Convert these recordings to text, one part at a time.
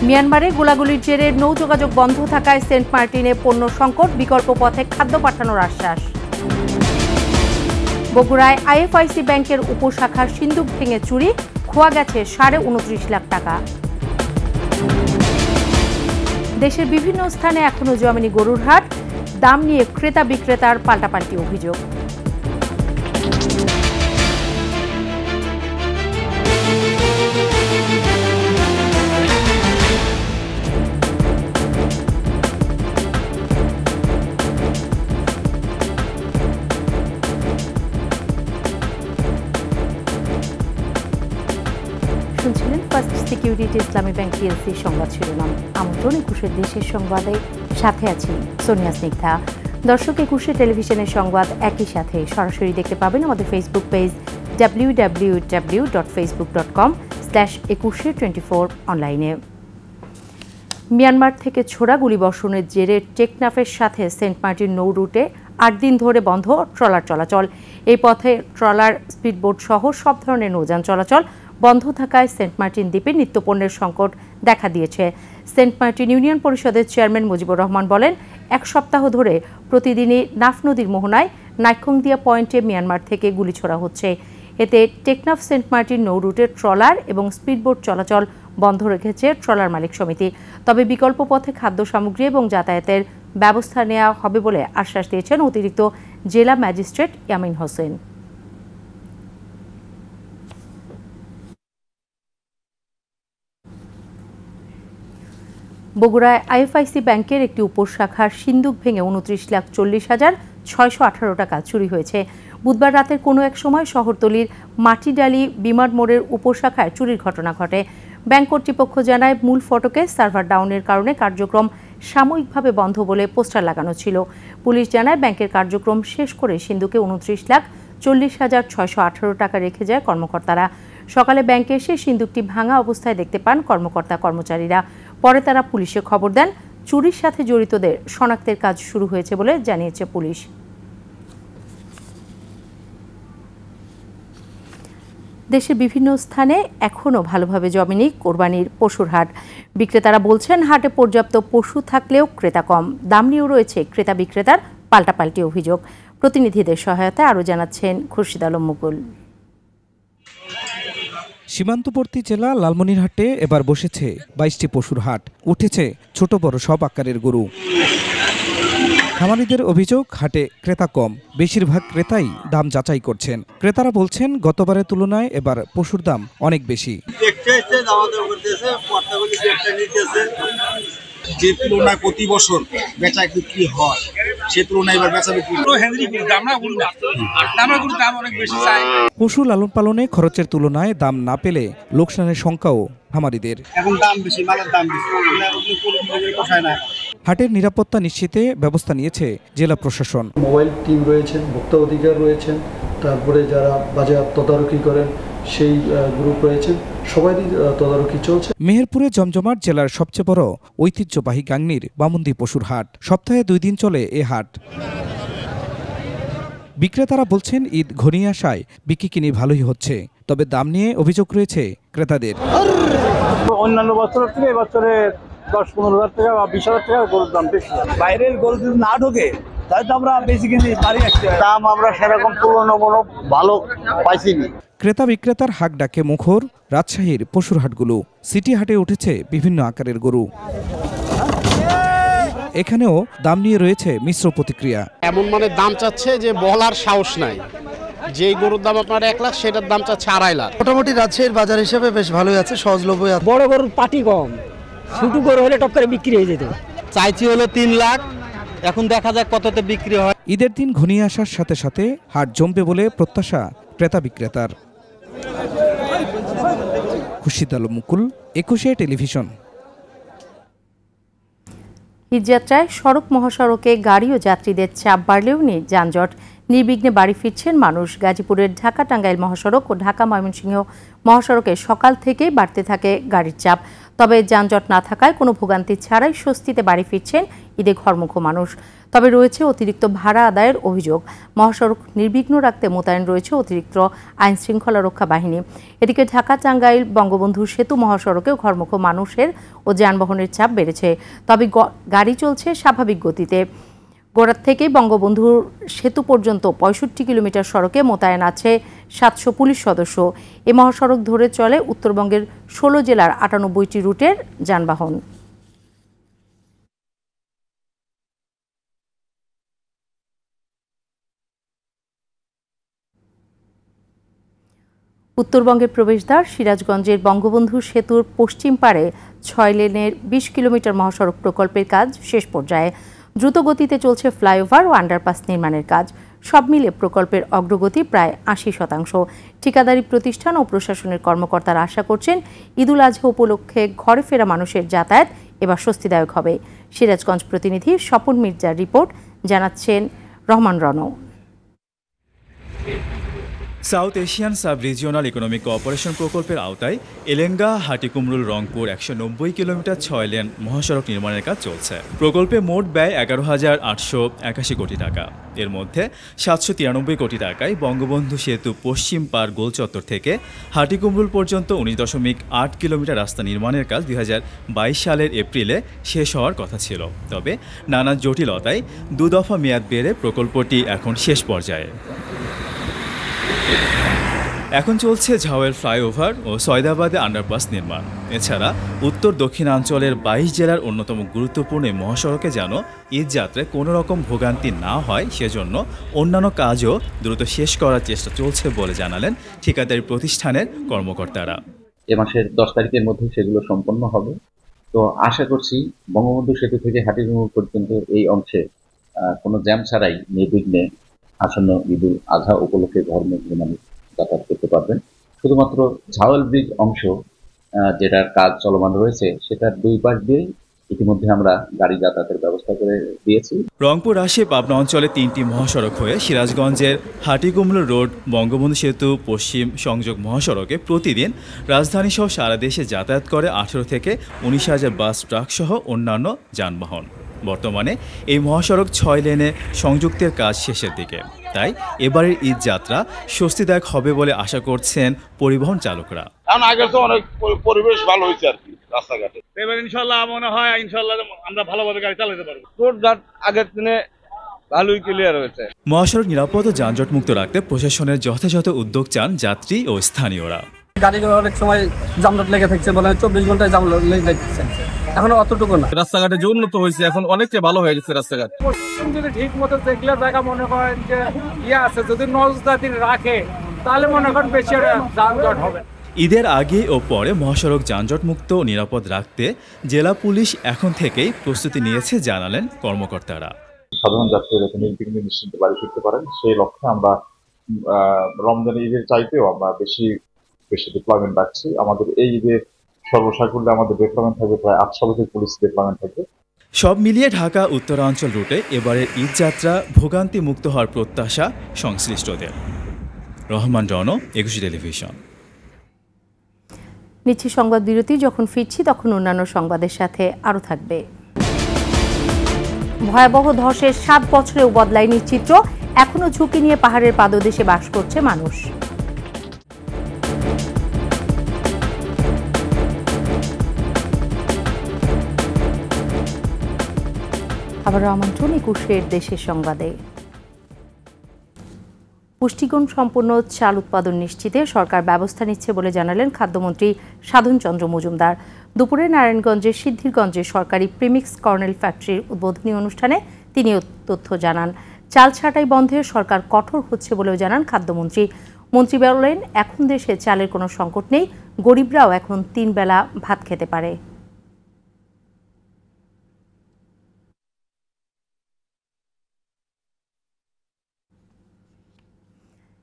মিয়ানমারে গোলাগুলির জেরে নৌ যোগাযোগ বন্ধ থাকায় সেন্ট মার্টিনে পণ্য সংকট, বিকল্প পথে খাদ্য পাঠানোর আশ্বাস। বগুড়ায় আইএফআইসি ব্যাংকের উপশাখার সিন্দুক ভেঙে চুরি, খোয়া গেছে 29.5 লাখ টাকা। দেশের বিভিন্ন স্থানে এখনও জমেনি গরুর হাট, দাম নিয়ে ক্রেতা বিক্রেতার পাল্টাপাল্টি অভিযোগ। শুনছিলেন ফার্স্ট সিকিউরিটি ইসলামী ব্যাংক পিএলসি সংবাদ শিরোনাম। আমন্ত্রণ 21 দেশের সংবাদে, সাথে আছি সোনিয়া স্নিগ্ধা। দর্শক, 21 টেলিভিশনের সংবাদ একই সাথে সরাসরি দেখতে পাবেন আমাদের ফেসবুক পেজ www.facebook.com/2124 অনলাইনে। মিয়ানমার থেকে ছোড়া গুলিবর্ষণের জেরে টেকনাফের সাথে সেন্ট মার্টিন নৌ রুটে 8 দিন ধরে বন্ধ ট্রলার চলাচল। এই পথে ট্রলার, স্পিডবোট সহ সব ধরনের নৌযান চলাচল বন্ধ থাকায় সেন্ট মার্টিন দ্বীপে নিত্যপণ্যের সংকট দেখা দিয়েছে। সেন্ট মার্টিন ইউনিয়ন পরিষদের চেয়ারম্যান মুজিবুর রহমান বলেন, 1 সপ্তাহ ধরে প্রতিদিনই নাফ নদীর মোহনায় নাইকংদিয়া পয়েন্টে মিয়ানমার থেকে গুলি ছোড়া হচ্ছে। এতে টেকনাফ সেন্ট মার্টিন নৌ রুটের ট্রলার এবং স্পিডবোট চলাচল বন্ধ রেখেছে ট্রলার মালিক সমিতি। তবে বিকল্প পথে খাদ্য সামগ্রী এবং যাতায়াতের ব্যবস্থা নেওয়া হবে বলে আশ্বাস দিয়েছেন অতিরিক্ত জেলা ম্যাজিস্ট্রেট ইয়ামিন হোসেন। বগুড়ায় আইএফআইসি ব্যাংকের একটি উপশাখার সিন্দুক ভেঙে 29,40,618 টাকা চুরি হয়েছে। বুধবার রাতের কোনো এক সময় শহরতলির মাটিডালি বিমান মোড়ের উপশাখায় চুরির ঘটনা ঘটে। ব্যাংক কর্তৃপক্ষ জানায়, মূল ফটকে সার্ভার ডাউনের কারণে কার্যক্রম সাময়িকভাবে বন্ধ বলে পোস্টার লাগানো ছিল। পুলিশ জানায়, ব্যাংকের কার্যক্রম শেষ করে সিন্দুকে 29,40,618 টাকা রেখে যায় কর্মকর্তারা। সকালে ব্যাংকে এসে সিন্দুকটি ভাঙা অবস্থায় দেখতে পান কর্মচারীরা। পরে তারা পুলিশে খবর দেন। চুরির সাথে জড়িতদের শনাক্তের কাজ শুরু হয়েছে বলে জানিয়েছে পুলিশ। দেশের বিভিন্ন স্থানে এখনও ভালোভাবে জমেনি কোরবানির পশুর হাট। বিক্রেতারা বলছেন, হাটে পর্যাপ্ত পশু থাকলেও ক্রেতা কম, দাম নিয়েও রয়েছে ক্রেতা বিক্রেতার পাল্টাপাল্টি অভিযোগ। প্রতিনিধিদের সহায়তায় আরও জানাচ্ছেন খুরশিদ আলম মুকুল। সীমান্তবর্তী জেলা লালমনিরহাটে এবার বসেছে 22টি পশুর হাট। উঠেছে ছোট বড় সব আকারের গরু। খামারিদের অভিযোগ, হাটে ক্রেতা কম, বেশিরভাগ ক্রেতাই দাম যাচাই করছেন। ক্রেতারা বলছেন, গতবারের তুলনায় এবার পশুর দাম অনেক বেশি। যে তুলনায় প্রতি বছর বেচা বিক্রি হয় সে তুলনায় এবার বেচা বিক্রি পশু লালন পালনে খরচের তুলনায় দাম না পেলে লোকসানের শঙ্কাও খামারিদের। এখন দাম বেশি, মালের দাম বেশি, হাটের নিরাপত্তা নিশ্চিতে ব্যবস্থা নিয়েছে জেলা প্রশাসন। মোবাইল টিম রয়েছেন, ভোক্তা অধিকার রয়েছেন, তারপরে যারা বাজার তদারকি করেন সেই গ্রুপ রয়েছেন, সবারই তদারকি চলছে। মেহেরপুরে জমজমাট জেলার সবচেয়ে বড় ঐতিহ্যবাহী গাংনীর বামন্দি পশুর হাট। সপ্তাহে 2 দিন চলে এ হাট। বিক্রেতারা বলছেন, ঈদ ঘনিয়ে আসায় বিক্রি ভালোই হচ্ছে, তবে দাম নিয়ে অভিযোগ রয়েছে ক্রেতাদের। অন্যান্য বছরের থেকে এবছরে 10-15,000 টাকা বা 20,000 টাকা গরুর দাম বেশি। বাইরের গরু যদি না ঢোকে তাই তো আমরা বেশি কিনে বাড়ি আসছি। দাম আমরা সেরকম তুলনামূলক ভালো পাইছিনি। ক্রেতা বিক্রেতার হাক ডাকে মুখর রাজশাহীর পশুর হাটগুলো। সিটি হাটে উঠেছে বিভিন্ন আকারের গরু। এখানেও দাম নিয়ে রয়েছে মিশ্র প্রতিক্রিয়া। এমন মানে দাম চাচ্ছে যে বলার সাহস নাই। যেই গরুর দাম আপনার 1 লাখ, সেটার দাম চাচ্ছে 2.5 লাখ। মোটামুটি রাজশাহীর বাজার হিসেবে বেশ ভালোই আছে, সহজলভ্য। বড় গরুর পাটি কম, ছোট গরু হলে টপ করে বিক্রি হয়ে যেত। চাইছি হলো 3 লাখ, এখন দেখা যাক কততে বিক্রি হয়। ঈদের দিন ঘনিয়ে আসার সাথে সাথে হাট জমবে বলে প্রত্যাশা ক্রেতা বিক্রেতার। খুরশিদ আলম মুকুল, 21 টেলিভিশন। ঈদযাত্রায় সড়ক মহাসড়কে গাড়ি ও যাত্রীদের চাপ বাড়লেও যানজট। নির্বিঘ্নে বাড়ি ফিরছেন মানুষ। গাজীপুরের ঢাকা টাঙ্গাইল মহাসড়ক ও ঢাকা ময়মনসিংহ মহাসড়কে সকাল থেকেই বাড়তে থাকে গাড়ির চাপ। তবে যানজট না থাকায় কোনো ভোগান্তি ছাড়াই স্বস্তিতে বাড়ি ফিরছেন ঈদে ঘরমুখ মানুষ। তবে রয়েছে অতিরিক্ত ভাড়া আদায়ের অভিযোগ। মহাসড়ক নির্বিঘ্ন রাখতে মোতায়েন রয়েছে অতিরিক্ত আইন শৃঙ্খলা রক্ষা বাহিনী। এদিকে ঢাকা টাঙ্গাইল বঙ্গবন্ধু সেতু মহাসড়কেও ঘরমুখ মানুষের ও যানবাহনের চাপ বেড়েছে। তবে গাড়ি চলছে স্বাভাবিক গতিতে। গোড়ার থেকে বঙ্গবন্ধু সেতু পর্যন্ত ৬৫ কিলোমিটার সড়কে মোতায়েন আছে ৭০০ পুলিশ সদস্য। এ মহাসড়ক ধরে চলে উত্তরবঙ্গের ১৬ জেলার ৯৮টি রুটের যানবাহন। উত্তরবঙ্গের প্রবেশদ্বার সিরাজগঞ্জের বঙ্গবন্ধু সেতুর পশ্চিম পাড়ে ৬ লেনের ২০ কিলোমিটার মহাসড়ক প্রকল্পের কাজ শেষ পর্যায়ে। দ্রুত গতিতে চলছে ফ্লাইওভার ও আন্ডারপাস নির্মাণের কাজ। সব মিলে প্রকল্পের অগ্রগতি প্রায় ৮০%। ঠিকাদারি প্রতিষ্ঠান ও প্রশাসনের কর্মকর্তারা আশা করছেন ঈদুল আজহা উপলক্ষে ঘরে ফেরা মানুষের যাতায়াত এবার স্বস্তিদায়ক হবে। সিরাজগঞ্জ প্রতিনিধি স্বপন মির্জার রিপোর্ট, জানাচ্ছেন রহমান রনৌ। South Asian Sub Regional Economic Cooperation প্রকল্পের আওতায় এলেঙ্গা হাটিকুমরুল রংপুর ১৯০ কিলোমিটার ৬ লেন মহাসড়ক নির্মাণের কাজ চলছে। প্রকল্পে মোট ব্যয় ১১,৮৮১ কোটি টাকা। এর মধ্যে ৭৯৩ কোটি টাকায় বঙ্গবন্ধু সেতু পশ্চিম পাড় গোলচত্বর থেকে হাটিকুমরুল পর্যন্ত ১৯.৮ কিলোমিটার রাস্তা নির্মাণের কাজ ২০২২ সালের এপ্রিলে শেষ হওয়ার কথা ছিল। তবে নানা জটিলতায় ২ দফা মেয়াদ বেড়ে প্রকল্পটি এখন শেষ পর্যায়ে। এখন চলছে ঝাওয়েল ফ্লাইওভার ও সয়দাবাদে আন্ডারপাস নির্মাণ। এছাড়া উত্তর দক্ষিণাঞ্চলের ২২ জেলার অন্যতম গুরুত্বপূর্ণ মহাসড়কে যেন ঈদ যাত্রায় কোনো রকম ভোগান্তি না হয় সেজন্য অন্যান্য কাজও দ্রুত শেষ করার চেষ্টা চলছে বলে জানালেন ঠিকাদারি প্রতিষ্ঠানের কর্মকর্তারা। এ মাসের ১০ তারিখের মধ্যে সেগুলো সম্পন্ন হবে। তো আশা করছি বঙ্গবন্ধু সেতু থেকে হাটিকুমরুল পর্যন্ত এই অংশে কোনো জ্যাম ছাড়াই নির্বিঘ্নে আসন্ন ঈদুল আজহা উপলক্ষে ধর্মের মানুষ যাতায়াত করতে পারবেন। শুধুমাত্র ঝাওয়েল ব্রিজ অংশ যেটার কাজ চলমান রয়েছে সেটার ২ পাশ দিয়েই ইতিমধ্যে আমরা গাড়ি যাতায়াতের ব্যবস্থা করে দিয়েছি। রংপুর আসে পাবনা অঞ্চলে ৩টি মহাসড়ক হয়ে সিরাজগঞ্জের হাটিকুমরুল রোড বঙ্গবন্ধু সেতু পশ্চিম সংযোগ মহাসড়কে প্রতিদিন রাজধানীসহ সারা দেশে যাতায়াত করে ১৮ থেকে ১৯,০০০ বাস, ট্রাক সহ অন্যান্য যানবাহন। বর্তমানে এই মহাসড়ক ৬ লেনে সংযুক্তের কাজ শেষের দিকে। তাই এবারের ঈদ যাত্রা স্বস্তিদায়ক হবে বলে আশা করছেন পরিবহন চালকরা। আগে তো অনেক পরিবেশ ভালো হয়েছে আর কি রাস্তাঘাটে। এবার ইনশাল্লাহ মনে হয় আমরা ভালোভাবে গাড়ি চালাতে পারবো। রোডঘাট আগের দিনে ভালোই ক্লিয়ার হয়েছে। মহাসড়ক নিরাপদ ও যানজট মুক্ত রাখতে প্রশাসনের যথাযথ উদ্যোগ চান যাত্রী ও স্থানীয়রা। গাড়িগুলো অনেক সময় যানজট লেগে থাকছে, বলে ২৪ ঘন্টায় যানজট লেগে থাকছে। এখন অতটুকু না, রাস্তাঘাটে যে উন্নত হয়েছে এখন অনেকটা ভালো হয়ে গেছে রাস্তাঘাট। যদি ঠিক মতো দেখলে জায়গা মনে করেন যে আছে, যদি নজরদারি রাখে তাহলে মনে করেন বেশি যানজট হবে। ঈদের আগে ও পরে মহাসড়ক যানজট মুক্ত ও নিরাপদ রাখতে জেলা পুলিশ এখন থেকেই প্রস্তুতি নিয়েছে জানালেন কর্মকর্তারা। সাধারণ যাত্রীরা নির্বিঘ্নে নিশ্চিন্তে বাড়ি ফিরতে পারেন সেই লক্ষ্যে আমরা রমজান ঈদের চাইতেও আমরা বেশি ডিপ্লয়মেন্ট রাখছি। আমাদের এই ঈদের সর্বসাকুল্যে আমাদের ডিপ্লয়মেন্ট থাকবে প্রায় ৮০০ পুলিশ ডিপ্লয়মেন্ট থাকবে। সব মিলিয়ে ঢাকা উত্তরাঞ্চল রুটে এবারের ঈদ যাত্রা ভোগান্তি মুক্ত হওয়ার প্রত্যাশা সংশ্লিষ্টদের। রহমান রনৌ, একুশে টেলিভিশন। নিচ্ছি সংবাদ বিরতি। যখন ফিরছি তখন অন্যান্য সংবাদের সাথে আরও থাকবে। ভয়াবহ ধসের ৭ বছরেও বদলায়নি চিত্র, এখনো ঝুঁকি নিয়ে পাহাড়ের পাদদেশে বাস করছে মানুষ। আবারও আমন্ত্রণ একুশের দেশের সংবাদে। পুষ্টিগুণ সম্পন্ন চাল উৎপাদন নিশ্চিতে সরকার ব্যবস্থা নিচ্ছে বলে জানালেন খাদ্যমন্ত্রী সাধন চন্দ্র মজুমদার। দুপুরে নারায়ণগঞ্জের সিদ্ধিরগঞ্জে সরকারি প্রিমিক্স কর্নেল ফ্যাক্টরির উদ্বোধনী অনুষ্ঠানে তিনি তথ্য জানান। চাল ছাঁটাই বন্ধে সরকার কঠোর হচ্ছে বলেও জানান খাদ্যমন্ত্রী। মন্ত্রী বলেন, এখন দেশে চালের কোনো সংকট নেই, গরিবরাও এখন ৩ বেলা ভাত খেতে পারে।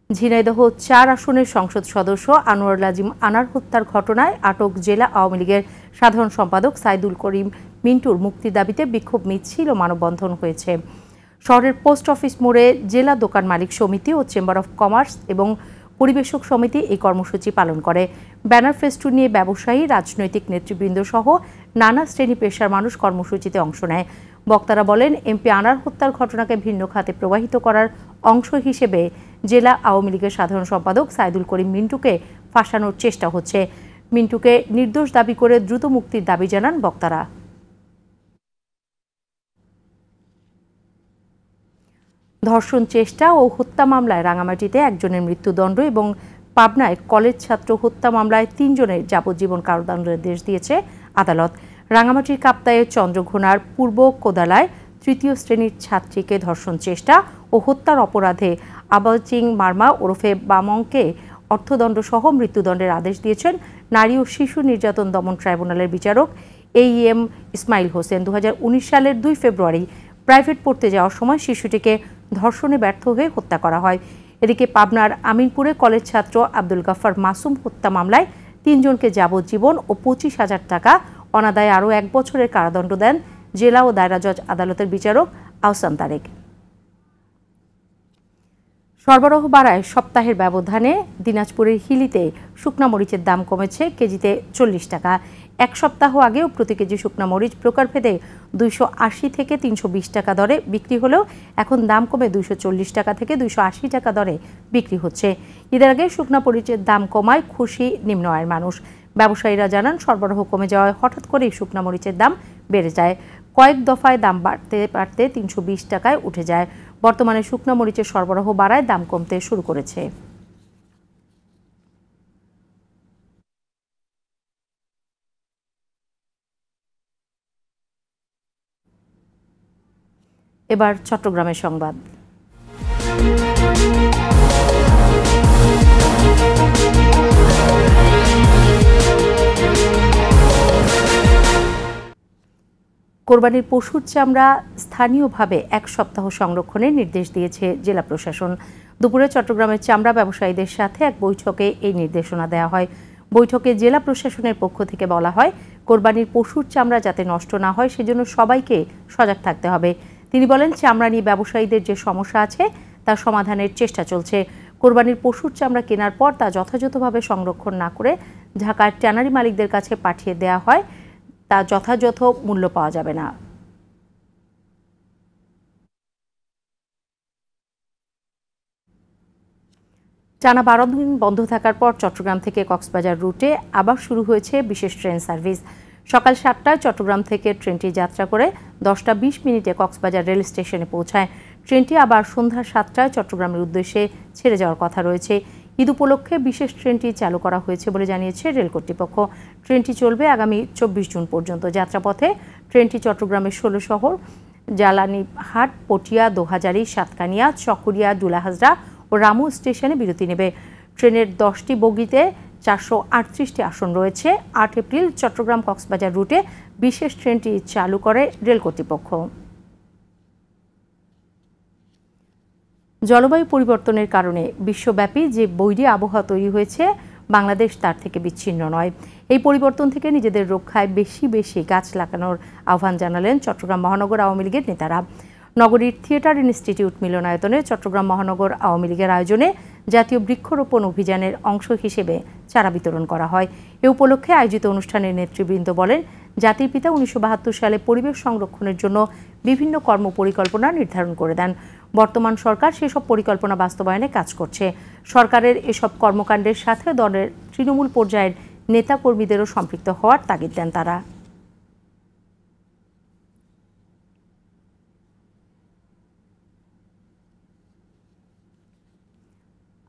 ঝিনাইদহ ৪ আসনের সংসদ সদস্য আনোয়ারুল আজিম আনার হত্যার ঘটনায় আটক জেলা আওয়ামী লীগের সাধারণ সম্পাদক সাইদুল করিম মিন্টুর মুক্তির দাবিতে বিক্ষোভ মিছিল ও মানববন্ধন হয়েছে। শহরের পোস্ট অফিস মোড়ে জেলা দোকান মালিক সমিতি ও চেম্বার অফ কমার্স এবং পরিবেশক সমিতি এই কর্মসূচি পালন করে। ব্যানার ফেস্টুন নিয়ে ব্যবসায়ী, রাজনৈতিক নেতৃবৃন্দ সহ নানা শ্রেণী পেশার মানুষ কর্মসূচিতে অংশ নেয়। বক্তারা বলেন, এমপি আনার হত্যার ঘটনাকে ভিন্ন খাতে প্রবাহিত করার অংশ হিসেবে জেলা আওয়ামী লীগের সাধারণ সম্পাদক সাইদুল করিম মিন্টুকে ফাঁসানোর চেষ্টা হচ্ছে। মিন্টুকে নির্দোষ দাবি করে দ্রুত মুক্তির দাবি জানান বক্তারা। ধর্ষণ চেষ্টা ও হত্যা মামলায় রাঙামাটিতে একজনের মৃত্যুদণ্ড এবং পাবনায় কলেজ ছাত্র হত্যা মামলায় 3 জনের যাবজ্জীবন কারাদণ্ডাদেশ দিয়েছে আদালত। রাঙামাটির কাপ্তায়ে চন্দ্রঘোনার পূর্ব কোদালায় 3য় শ্রেণীর ছাত্রীকে ধর্ষণ চেষ্টা ও হত্যার অপরাধে আবাচিং মার্মা ওরফে বামংকে অর্থদণ্ড সহ মৃত্যুদণ্ডের আদেশ দিয়েছেন নারী ও শিশু নির্যাতন দমন ট্রাইব্যুনালের বিচারক AEM ইসমাইল হোসেন। 2019 সালের 2 ফেব্রুয়ারি প্রাইভেট পড়তে যাওয়ার সময় শিশুটিকে ধর্ষণে ব্যর্থ হয়ে হত্যা করা হয়। এদিকে পাবনার আমিনপুরে কলেজ ছাত্র আব্দুল গাফফার মাসুম হত্যা মামলায় 3 জনকে যাবজ্জীবন ও 25,000 টাকা অনাদায়ে আরও 1 বছরের কারাদণ্ড দেন জেলা ও দায়রা জজ আদালতের বিচারক আহসান তারেক। সরবরাহ বাড়ায় সপ্তাহের ব্যবধানে দিনাজপুরের হিলিতে শুকনা মরিচের দাম কমেছে কেজিতে 40 টাকা। 1 সপ্তাহ আগেও প্রতি কেজি শুকনা মরিচ প্রকারভেদে 280 থেকে 320 টাকা দরে বিক্রি হলেও এখন দাম কমে 240 টাকা থেকে 280 টাকা দরে বিক্রি হচ্ছে। ঈদের আগে শুকনা মরিচের দাম কমায় খুশি নিম্ন আয়ের মানুষ। ব্যবসায়ীরা জানান, সরবরাহ কমে যাওয়ায় হঠাৎ করেই শুকনা মরিচের দাম বেড়ে যায়। কয়েক দফায় দাম বাড়তে বাড়তে 320 টাকায় উঠে যায়। বর্তমানে শুকনা মরিচের সরবরাহ বাড়ায় দাম কমতে শুরু করেছে। এবার চট্টগ্রামের সংবাদ। কোরবানির পশুর চামড়া স্থানীয়ভাবে 1 সপ্তাহ সংরক্ষণের নির্দেশ দিয়েছে জেলা প্রশাসন। দুপুরে চট্টগ্রামের চামড়া ব্যবসায়ীদের সাথে এক বৈঠকে এই নির্দেশনা দেওয়া হয়। বৈঠকে জেলা প্রশাসনের পক্ষ থেকে বলা হয়, কোরবানির পশুর চামড়া যাতে নষ্ট না হয় সেজন্য সবাইকে সজাগ থাকতে হবে। তিনি বলেন, চামড়া নিয়ে ব্যবসায়ীদের যে সমস্যা আছে তার সমাধানের চেষ্টা চলছে। কোরবানির পশুর চামড়া কেনার পর তা যথাযথভাবে সংরক্ষণ না করে ঢাকার ট্যানারি মালিকদের কাছে পাঠিয়ে দেওয়া হয়, তা যথাযথ মূল্য পাওয়া যাবে না। টানা 12 দিন বন্ধ থাকার পর চট্টগ্রাম থেকে কক্সবাজার রুটে আবার শুরু হয়েছে বিশেষ ট্রেন সার্ভিস। সকাল 7টায় চট্টগ্রাম থেকে ট্রেনটি যাত্রা করে 10টা 20 মিনিটে কক্সবাজার রেল স্টেশনে পৌঁছায়। ট্রেনটি আবার সন্ধ্যা 7টায় চট্টগ্রামের উদ্দেশ্যে ছেড়ে যাওয়ার কথা রয়েছে। ঈদ উপলক্ষে বিশেষ ট্রেনটি চালু করা হয়েছে বলে জানিয়েছে রেল কর্তৃপক্ষ। ট্রেনটি চলবে আগামী 24 জুন পর্যন্ত। যাত্রাপথে ট্রেনটি চট্টগ্রামের 16 শহর জালানিহাট, পটিয়া, দোহাজারী, সাতকানিয়া, চকরিয়া, ডুলাহাজরা ও রামু স্টেশনে বিরতি নেবে। ট্রেনের 10টি বগিতে 438টি আসন রয়েছে। 8 এপ্রিল চট্টগ্রাম কক্সবাজার রুটে বিশেষ ট্রেনটি চালু করে রেল কর্তৃপক্ষ। জলবায়ু পরিবর্তনের কারণে বিশ্বব্যাপী যে বৈরী আবহাওয়া তৈরি হয়েছে, বাংলাদেশ তার থেকে বিচ্ছিন্ন নয়। এই পরিবর্তন থেকে নিজেদের রক্ষায় বেশি বেশি গাছ লাগানোর আহ্বান জানালেন চট্টগ্রাম মহানগর আওয়ামী লীগের নেতারা। নগরীর থিয়েটার ইনস্টিটিউট মিলনায়তনে চট্টগ্রাম মহানগর আওয়ামী লীগের আয়োজনে জাতীয় বৃক্ষরোপণ অভিযানের অংশ হিসেবে চারা বিতরণ করা হয়। এ উপলক্ষে আয়োজিত অনুষ্ঠানের নেতৃবৃন্দ বলেন, জাতির পিতা 1972 সালে পরিবেশ সংরক্ষণের জন্য বিভিন্ন কর্মপরিকল্পনা নির্ধারণ করে দেন। বর্তমান সরকার সেসব পরিকল্পনা বাস্তবায়নে কাজ করছে। সরকারের এসব কর্মকাণ্ডের সাথে দলের তৃণমূল পর্যায়ের নেতাকর্মীদেরও সম্পৃক্ত হওয়ার তাগিদ দেন তারা।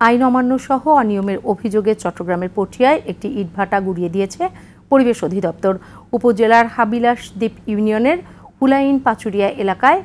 আইন অমান্য সহ অনিয়মের অভিযোগে চট্টগ্রামের পটিয়ায় একটি ইটভাটা গুড়িয়ে দিয়েছে পরিবেশ অধিদপ্তর। উপজেলার হাবিলাস দ্বীপ ইউনিয়নের হুলাইন পাচুরিয়া এলাকায়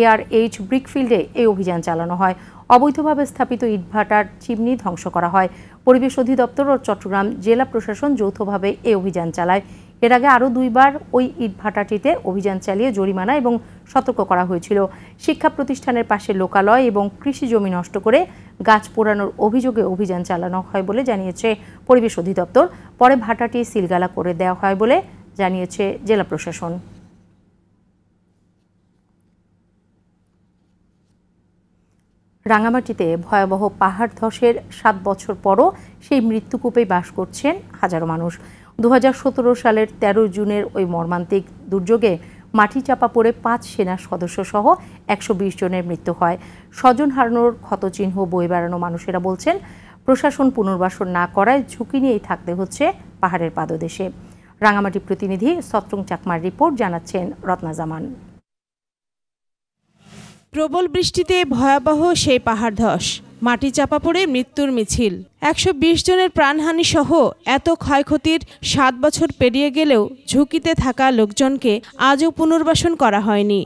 ARH ব্রিকফিল্ডে এই অভিযান চালানো হয়। অবৈধভাবে স্থাপিত ইটভাটার চিমনি ধ্বংস করা হয়। পরিবেশ অধিদপ্তর ও চট্টগ্রাম জেলা প্রশাসন যৌথভাবে এই অভিযান চালায়। এর আগে আরও 2 বার ওই ইটভাটাটিতে অভিযান চালিয়ে জরিমানা এবং সতর্ক করা হয়েছিল। শিক্ষা প্রতিষ্ঠানের পাশে লোকালয় এবং কৃষি জমি নষ্ট করে গাছ পোড়ানোর অভিযোগে অভিযান চালানো হয় বলে জানিয়েছে পরিবেশ অধিদপ্তর। পরে ভাটাটি সিলগালা করে দেওয়া হয় বলে জানিয়েছে জেলা প্রশাসন। রাঙামাটিতে ভয়াবহ পাহাড় ধসের 7 বছর পরও সেই মৃত্যুকূপেই বাস করছেন হাজারো মানুষ। 2017 সালের 13 জুনের ওই মর্মান্তিক দুর্যোগে মাটি চাপা পড়ে 5 সেনা সদস্য সহ 120 জনের মৃত্যু হয়। স্বজন হারানোর ক্ষতচিহ্ন বয়ে বেড়ানো মানুষেরা বলছেন, প্রশাসন পুনর্বাসন না করায় ঝুঁকি নিয়েই থাকতে হচ্ছে পাহাড়ের পাদদেশে। রাঙামাটি প্রতিনিধি সত্রং চাকমার রিপোর্ট, জানাচ্ছেন রত্না জামান। প্রবল বৃষ্টিতে ভয়াবহ সেই পাহাড় ধস, মাটি চাপা পড়ে মৃত্যুর মিছিল। 120 জনের প্রাণহানি সহ এত ক্ষয়ক্ষতির 7 বছর পেরিয়ে গেলেও ঝুঁকিতে থাকা লোকজনকে আজও পুনর্বাসন করা হয়নি।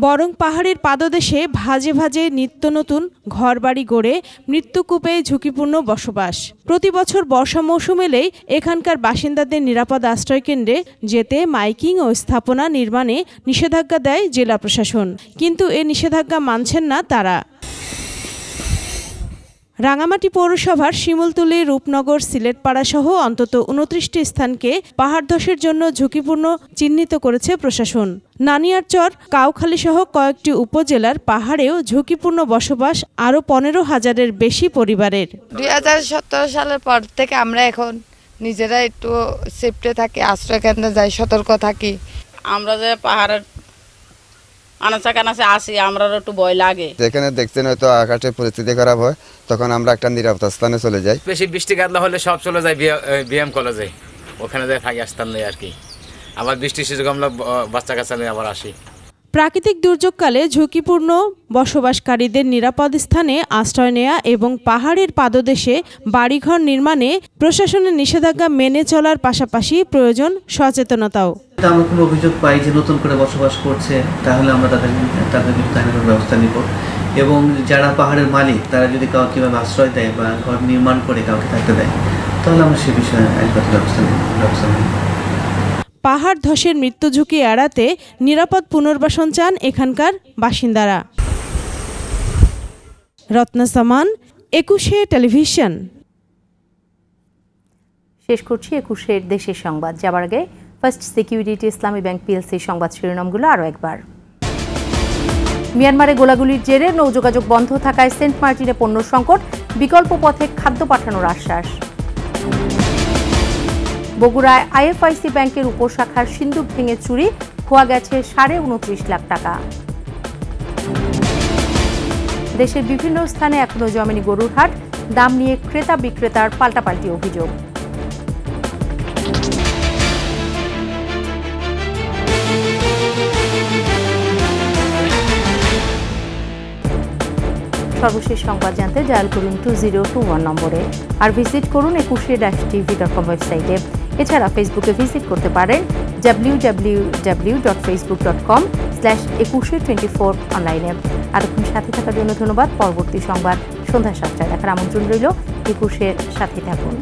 বরং পাহাড়ের পাদদেশে ভাজে ভাজে নিত্য নতুন ঘরবাড়ি গড়ে মৃত্যুকূপে ঝুঁকিপূর্ণ বসবাস। প্রতি বছর বর্ষা মৌসুম এলেই এখানকার বাসিন্দাদের নিরাপদ আশ্রয়কেন্দ্রে যেতে মাইকিং ও স্থাপনা নির্মাণে নিষেধাজ্ঞা দেয় জেলা প্রশাসন, কিন্তু এ নিষেধাজ্ঞা মানছেন না তারা। রাঙামাটি পৌরসভার শিমুলতলী, রূপনগর, সিলেটপাড়া সহ অন্তত 29টি স্থানকে পাহাড় ধসের জন্য ঝুঁকিপূর্ণ চিহ্নিত করেছে প্রশাসন। নানিয়ারচর, কাউখালী সহ কয়েকটি উপজেলার পাহাড়েও ঝুঁকিপূর্ণ বসবাস আরও 15,000-এর বেশি পরিবারের। 2017 সালের পর থেকে আমরা এখন নিজেরা একটু সেফটি থাকি, আশ্রয় কেন্দ্রে যাই, সতর্ক থাকি। আমরা যে পাহাড়ের আনাচা কানাচে আসি, আমরা একটু ভয় লাগে। যেখানে দেখছেন হয়তো আকাশের পরিস্থিতি খারাপ হয়, তখন আমরা একটা নিরাপদ স্থানে চলে যাই। বেশি বৃষ্টি কাটলা হলে সব চলে যায় বিএম কলেজে, ওখানে যাই থাকি, স্থান নেই আর কি। আবার বৃষ্টির সুযোগ আমরা বাচ্চা কাচ্চা নিয়ে আবার আসি। প্রাকৃতিক দুর্যোগকালে ঝুঁকিপূর্ণ বসবাসকারীদের নিরাপদ স্থানে আশ্রয় নেওয়া এবং পাহাড়ের পাদদেশে বাড়িঘর নির্মাণে প্রশাসনের নিষেধাজ্ঞা মেনে চলার পাশাপাশি প্রয়োজন সচেতনতাও। আমরা কোনো অভিযোগ পাই যে নতুন করে বসবাস করছে, তাহলে আমরা তাদের বিরুদ্ধে আইনগত ব্যবস্থা নিব। এবং যারা পাহাড়ের মালিক, তারা যদি কাউকে কীভাবে আশ্রয় দেয় বা ঘর নির্মাণ করে কাউকে থাকতে দেয়, তাহলে আমরা সে বিষয়ে আইনগত ব্যবস্থা নিব। পাহাড় ধসের মৃত্যু ঝুঁকি এড়াতে নিরাপদ পুনর্বাসন চান এখানকার বাসিন্দারা। রত্না সামান, 21 টেলিভিশন। শেষ করছি 21 দেশের সংবাদ। যাবার আগে ফার্স্ট সিকিউরিটি ইসলামী ব্যাংক পিএলসি সংবাদ শিরোনামগুলো আরও একবার। মিয়ানমারে গোলাগুলির জেরে নৌযোগাযোগ বন্ধ থাকায় সেন্ট মার্টিনে পণ্য সংকট, বিকল্প পথে খাদ্য পাঠানোর আশ্বাস। বগুড়ায় আইএফআইসি ব্যাংকের উপশাখার সিন্দুক ভেঙে চুরি, খোয়া গেছে 29.5 লাখ টাকা। দেশের বিভিন্ন স্থানে এখনো জমেনি গরুর হাট, দাম নিয়ে ক্রেতা বিক্রেতার পাল্টাপাল্টি অভিযোগ। সর্বশেষ সংবাদ জানতে ডায়াল করুন 2021 নম্বরে, আর ভিজিট করুন 21-tv.com ওয়েবসাইটে। এছাড়া ফেসবুকে ভিজিট করতে পারেন www.facebook.com/2124 অনলাইনে। এতক্ষণ সাথে থাকার জন্য ধন্যবাদ। পরবর্তী সংবাদ সন্ধ্যা 7টায় দেখার আমন্ত্রণ রইল। 21-এর সাথে থাকুন।